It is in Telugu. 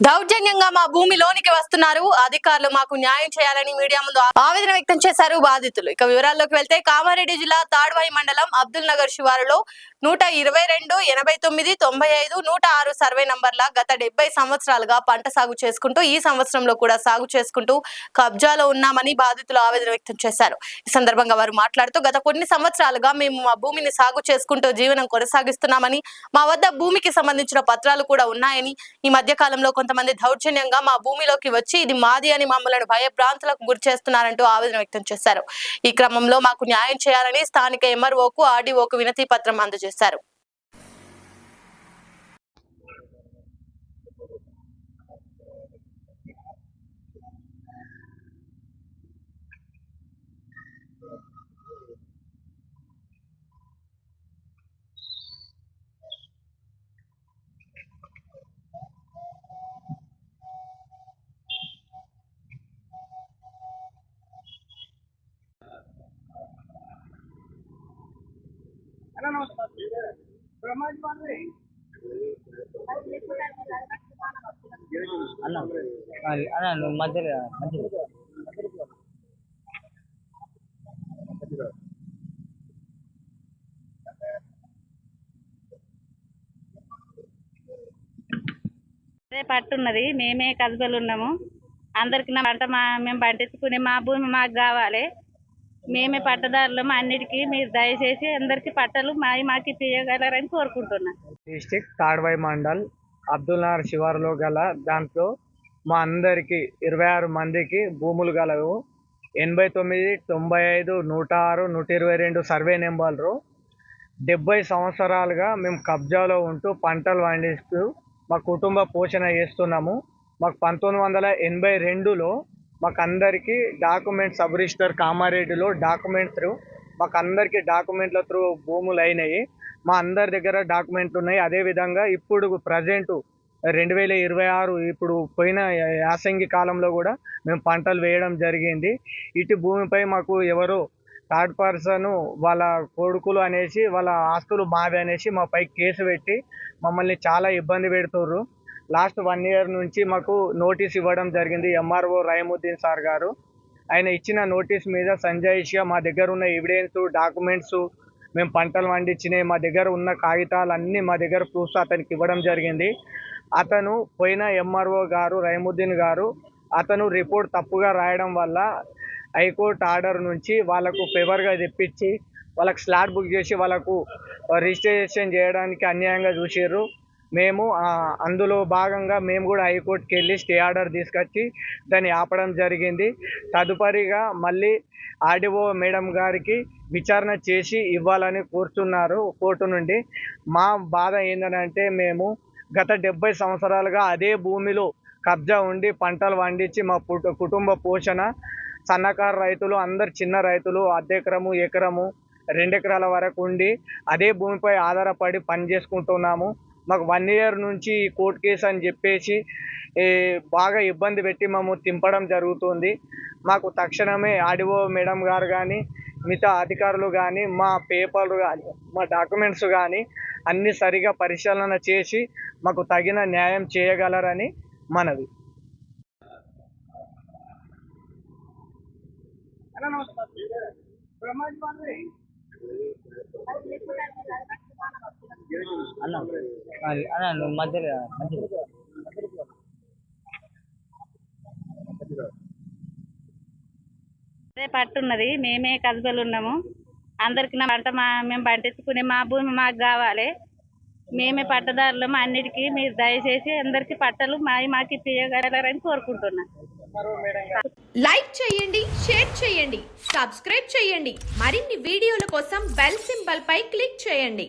దౌర్జన్యంగా మా భూమిలోనికి వస్తున్నారు, అధికారులు మాకు న్యాయం చేయాలని మీడియా ముందు ఆవేదన వ్యక్తం చేశారు బాధితులు. ఇక వివరాల్లోకి వెళ్తే కామారెడ్డి జిల్లా తాడ్వాయి మండలం అబ్దుల్ నగర్ శివారులో 122, 89, 95, 106 సర్వే నంబర్ల గత 70 సంవత్సరాలుగా పంట సాగు చేసుకుంటూ ఈ సంవత్సరంలో కూడా సాగు చేసుకుంటూ కబ్జాలో ఉన్నామని బాధితులు ఆవేదన వ్యక్తం చేశారు. ఈ సందర్భంగా వారు మాట్లాడుతూ గత కొన్ని సంవత్సరాలుగా మేము మా భూమిని సాగు చేసుకుంటూ జీవనం కొనసాగిస్తున్నామని, మా వద్ద భూమికి సంబంధించిన పత్రాలు కూడా ఉన్నాయని, ఈ మధ్య కాలంలో కొంతమంది దౌర్జన్యంగా మా భూమిలోకి వచ్చి ఇది మాది అని మమ్మల్ని భయభ్రాంతులకు గురి చేస్తున్నారంటూ ఆవేదన వ్యక్తం చేశారు. ఈ క్రమంలో మాకు న్యాయం చేయాలని స్థానిక ఎంఆర్ఓకు, ఆర్డీఓకు వినతి పత్రం అందజేశారు. అన్న మధ్యలో పట్టున్నది, మేమే కదుపలు ఉన్నాము. అందరికి నా పంట మేము పండించుకునే మా భూమి మాకు కావాలి. మేమే పట్టదారులము. అన్నిటికీ మీరు దయచేసి అందరికి పట్టలు మాకు తీయగలరని కోరుకుంటున్నాను. డిస్టిక్ తాడ్వాయి మండల్ అబ్దుల్ నగర్ శివారులో గల దాంట్లో మా అందరికి 26 మందికి భూములు గలవు. 89, 95, 106, 122 సర్వే నెంబర్లు. 70 సంవత్సరాలుగా మేము కబ్జాలో ఉంటూ పంటలు పండిస్తూ మా కుటుంబ పోషణ చేస్తున్నాము. మాకు 1982లో మాకు అందరికీ డాక్యుమెంట్స్ సబ్ రిజిస్టర్ కామారెడ్డిలో డాక్యుమెంట్స్ మాకు అందరికీ డాక్యుమెంట్ల త్రూ భూములు అయినాయి. మా అందరి దగ్గర డాక్యుమెంట్లు ఉన్నాయి. అదేవిధంగా ఇప్పుడు ప్రజెంట్ 2026 ఇప్పుడు పోయిన యాసంగి కాలంలో కూడా మేము పంటలు వేయడం జరిగింది. ఇటు భూమిపై మాకు ఎవరో థర్డ్ పర్సన్ వాళ్ళ కొడుకులు అనేసి వాళ్ళ ఆస్తులు మావి అనేసి మా పై కేసు పెట్టి మమ్మల్ని చాలా ఇబ్బంది పెడుతుర్రు. లాస్ట్ 1 year నుంచి మాకు నోటీస్ ఇవ్వడం జరిగింది ఎంఆర్ఓ రహీముద్దీన్ సార్ గారు. ఆయన ఇచ్చిన నోటీస్ మీద సంజాయిషిగా మా దగ్గర ఉన్న ఎవిడెన్స్, డాక్యుమెంట్స్, మేము పంటలు పండించినాయి, మా దగ్గర ఉన్న కాగితాలు అన్నీ మా దగ్గర ప్రూఫ్స్ అతనికి ఇవ్వడం జరిగింది. అతను పోయిన ఎంఆర్ఓ గారు రహీముద్దీన్ గారు అతను రిపోర్ట్ తప్పుగా రాయడం వల్ల హైకోర్టు ఆర్డర్ నుంచి వాళ్ళకు ఫేవర్గా తెప్పించి వాళ్ళకి స్లాట్ బుక్ చేసి వాళ్ళకు రిజిస్ట్రేషన్ చేయడానికి అన్యాయంగా చూసారు. మేము అందులో భాగంగా మేము కూడా హైకోర్టుకి వెళ్ళి స్టే ఆర్డర్ తీసుకొచ్చి దాన్ని ఆపడం జరిగింది. తదుపరిగా మళ్ళీ ఆర్డీఓ మేడం గారికి విచారణ చేసి ఇవ్వాలని కోరుతున్నారు కోర్టు నుండి. మా బాధ ఏంటంటే మేము గత 70 సంవత్సరాలుగా అదే భూమిలో కబ్జా ఉండి పంటలు పండించి మా కుటుంబ పోషణ, సన్నకారు రైతులు అందరు చిన్న రైతులు అర్ధెకరము, ఎకరము, 2 ఎకరాల వరకు ఉండి అదే భూమిపై ఆధారపడి పని చేసుకుంటున్నాము. మాకు 1 year నుంచి కోర్టు కేసు అని చెప్పేసి బాగా ఇబ్బంది పెట్టి మేము తింపడం జరుగుతుంది. మాకు తక్షణమే ఆర్డీఓ మేడం గారు కానీ మిగతా అధికారులు కానీ మా పేపర్లు కానీ మా డాక్యుమెంట్స్ కానీ అన్నీ సరిగా పరిశీలన చేసి మాకు తగిన న్యాయం చేయగలరని మనవి. అన్న మధ్యలో పట్టున్నది, మేమే కదుపలు ఉన్నాము. అందరికి నా పంట మేము పండించుకునే మా భూమి మాకు కావాలి. మేమే పట్టదారులము. అన్నిటికీ మీరు దయచేసి అందరికి పట్టలు మాకు తీయగలరని కోరుకుంటున్నాను. లైక్ చేయండి, షేర్ చేయండి, సబ్స్క్రైబ్ చేయండి. మరిన్ని వీడియోల కోసం బెల్ సింబల్ పై క్లిక్ చేయండి.